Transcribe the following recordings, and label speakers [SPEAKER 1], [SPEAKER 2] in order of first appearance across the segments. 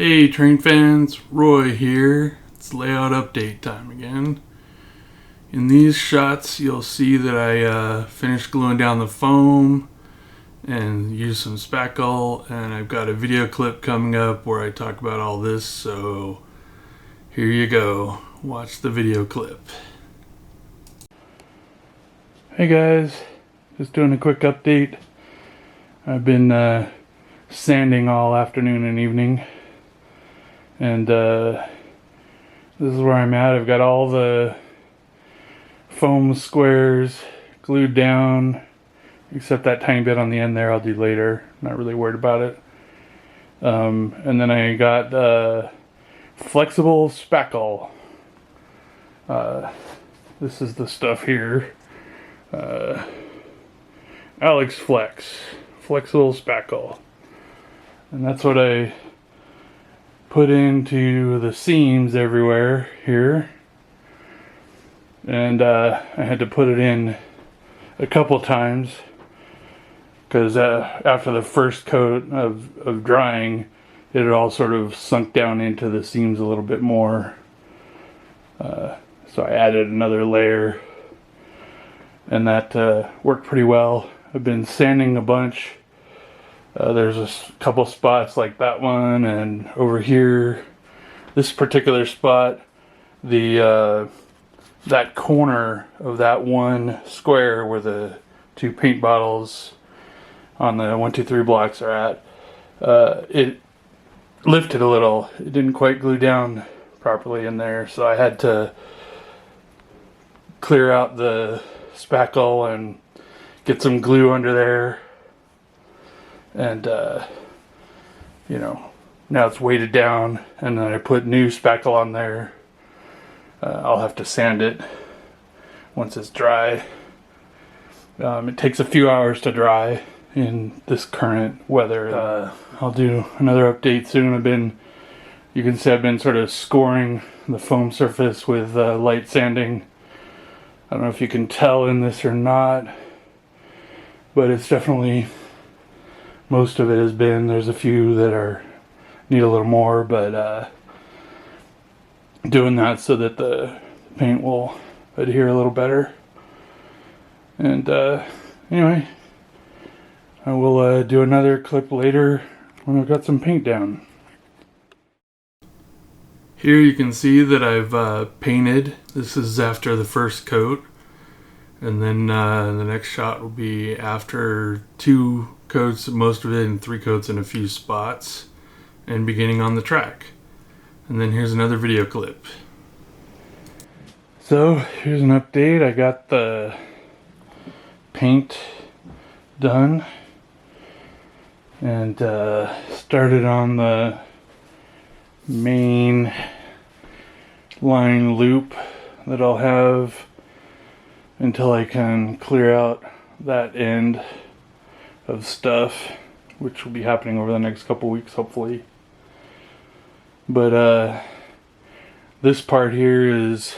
[SPEAKER 1] Hey train fans, Roy here. It's layout update time again. In these shots you'll see that I finished gluing down the foam and used some spackle, and I've got a video clip coming up where I talk about all this, so here you go. Watch the video clip. Hey guys, just doing a quick update. I've been sanding all afternoon and evening, and this is where I'm at. I've got all the foam squares glued down, except that tiny bit on the end there I'll do later. Not really worried about it. And then I got flexible spackle. This is the stuff here. Alex flexible spackle, and that's what I put into the seams everywhere here. And I had to put it in a couple times because after the first coat of drying, it had all sort of sunk down into the seams a little bit more. So I added another layer, and that worked pretty well. I've been sanding a bunch. There's a couple spots like that one, and over here, this particular spot, that corner of that one square where the two paint bottles on the 1, 2, 3 blocks are at, it lifted a little. It didn't quite glue down properly in there, so I had to clear out the spackle and get some glue under there, and now it's weighted down, and then I put new spackle on there. I'll have to sand it once it's dry. It takes a few hours to dry in this current weather. I'll do another update soon. You can see I've been sort of scoring the foam surface with light sanding. I don't know if you can tell in this or not, but it's definitely, most of it has been. There's a few that need a little more, but doing that so that the paint will adhere a little better. And anyway, I will do another clip later when I've got some paint down. Here you can see that I've painted. This is after the first coat, and then the next shot will be after 2 coats, most of it, and 3 coats in a few spots, and beginning on the track. And then here's another video clip. So here's an update. I got the paint done and started on the main line loop that I'll have until I can clear out that end of stuff, which will be happening over the next couple weeks, hopefully. But this part here is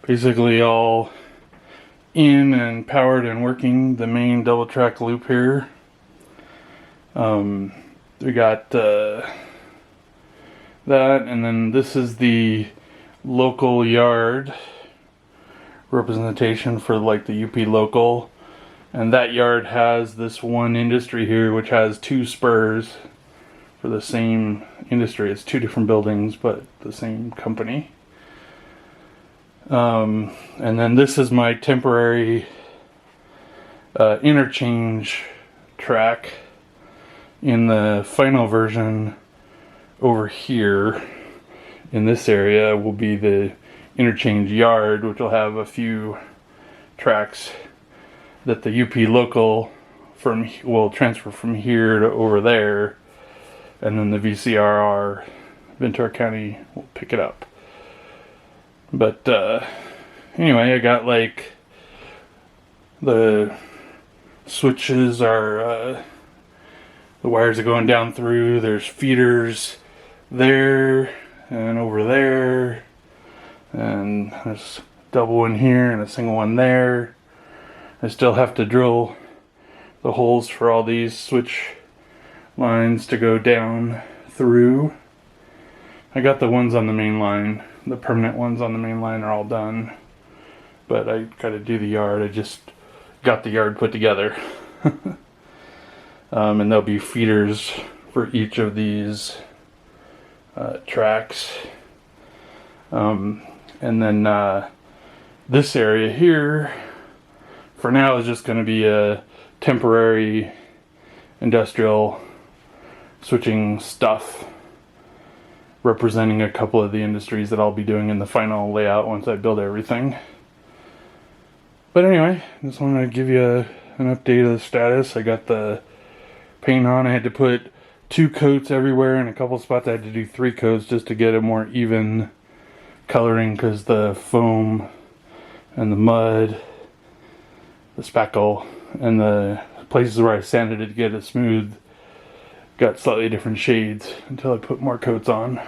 [SPEAKER 1] basically all in and powered and working, the main double track loop here. We got that, and then this is the local yard representation for like the UP local, and that yard has this one industry here which has 2 spurs for the same industry. It's 2 different buildings but the same company. And then this is my temporary interchange track. In the final version over here in this area will be the interchange yard, which will have a few tracks that the UP local will transfer from here to over there, and then the VCRR, Ventura County, will pick it up. But anyway, I got like the switches are the wires are going down through. There's feeders there and over there, and there's a double one here and a single one there. I still have to drill the holes for all these switch lines to go down through. I got the ones on the main line. The permanent ones on the main line are all done. But I got to do the yard. I just got the yard put together. And there'll be feeders for each of these tracks. And then this area here, for now, is just going to be a temporary industrial switching stuff representing a couple of the industries that I'll be doing in the final layout once I build everything. But anyway, just wanted to give you an update of the status. I got the paint on. I had to put 2 coats everywhere. In a couple spots I had to do 3 coats just to get a more even coloring, because the foam and the mud, the spackle, and the places where I sanded it to get it smooth got slightly different shades until I put more coats on.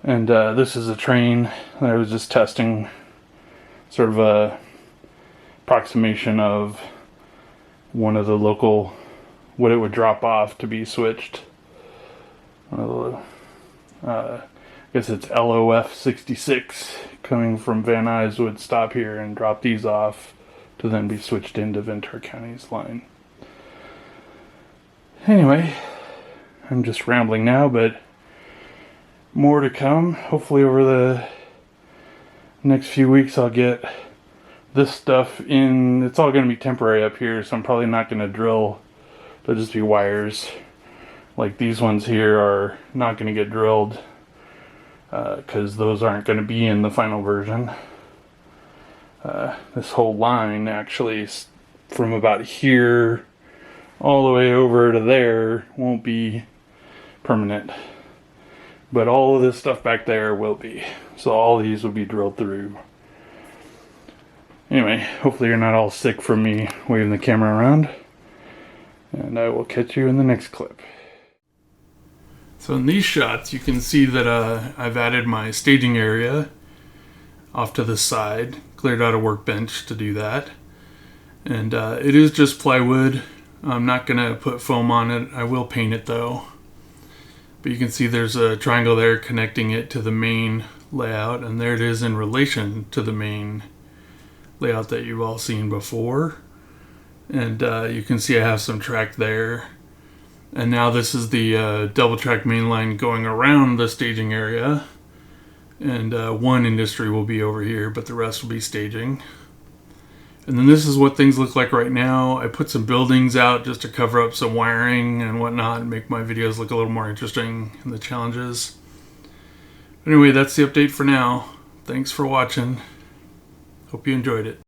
[SPEAKER 1] And this is a train that I was just testing, sort of a approximation of one of the local, what it would drop off to be switched. I guess it's LOF 66 coming from Van Nuys would stop here and drop these off to then be switched into Ventura County's line. Anyway, I'm just rambling now, but more to come. Hopefully over the next few weeks I'll get this stuff in. It's all going to be temporary up here, so I'm probably not going to drill. They'll just be wires. Like these ones here are not going to get drilled because those aren't going to be in the final version. This whole line actually from about here all the way over to there won't be permanent, but all of this stuff back there will be. So all these will be drilled through. Anyway, hopefully you're not all sick from me waving the camera around, and I will catch you in the next clip. So in these shots you can see that I've added my staging area off to the side, cleared out a workbench to do that, and it is just plywood. I'm not going to put foam on it. I will paint it though. But you can see there's a triangle there connecting it to the main layout, and there it is in relation to the main layout that you've all seen before. And you can see I have some track there. And now this is the double track main line going around the staging area. And one industry will be over here, but the rest will be staging. And then this is what things look like right now. I put some buildings out just to cover up some wiring and whatnot and make my videos look a little more interesting in the challenges. Anyway, that's the update for now. Thanks for watching. Hope you enjoyed it.